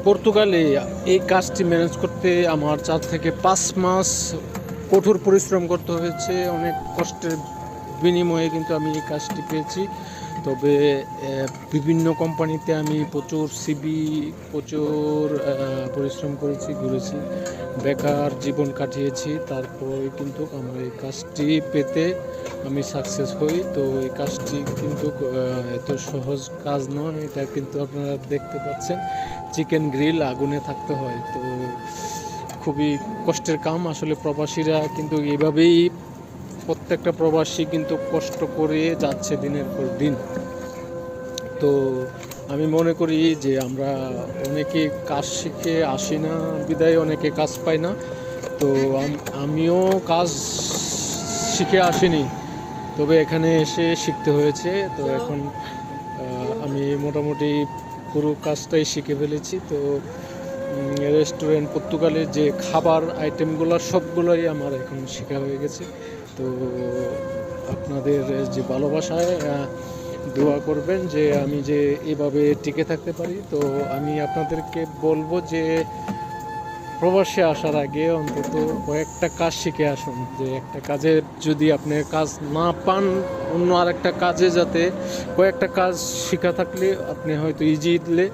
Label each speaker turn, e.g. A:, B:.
A: পর্তুগালে এই কাজটি ম্যানেজ করতে আমার 4 থেকে 5 মাস কঠোর পরিশ্রম করতে হয়েছে। অনেক কষ্টের বিনিময়ে কিন্তু আমি এই কাজটি পেয়েছি। তবে বিভিন্ন কোম্পানিতে আমি প্রচুর সিভি, প্রচুর পরিশ্রম করেছি, ঘুরেছি, বেকার জীবন কাটিয়েছি। তারপরে কিন্তু আমার এই কাজটি পেতে আমি সাকসেস হই। তো এই কাজটি কিন্তু এত সহজ কাজ নয়। এটা কিন্তু আপনারা দেখতে পাচ্ছেন, চিকেন গ্রিল আগুনে থাকতে হয়। তো খুবই কষ্টের কাম। আসলে প্রবাসীরা কিন্তু এভাবেই, প্রত্যেকটা প্রবাসী কিন্তু কষ্ট করে যাচ্ছে দিনের পর দিন। তো আমি মনে করি যে আমরা অনেকে কাজ শিখে আসি না, বিদায় অনেকে কাজ পাই না। তো আমিও কাজ শিখে আসিনি, তবে এখানে এসে শিখতে হয়েছে। তো এখন আমি মোটামুটি পুরো কাজটাই শিখে ফেলেছি। তো রেস্টুরেন্ট, পর্তুগালের যে খাবার আইটেমগুলো সবগুলোই আমার এখন শেখা হয়ে গেছে। তো আপনাদের যে ভালোবাসায় দোয়া করবেন যে আমি যে এভাবে টিকে থাকতে পারি। তো আমি আপনাদেরকে বলবো যে প্রবাসে আসার আগে অন্তত কয়েকটা কাজ শিখে আসুন। যে একটা কাজে যদি আপনি কাজ না পান, অন্য আরেকটা কাজে যাতে কয়েকটা কাজ শেখা থাকলে আপনি হয়তো ইজিলি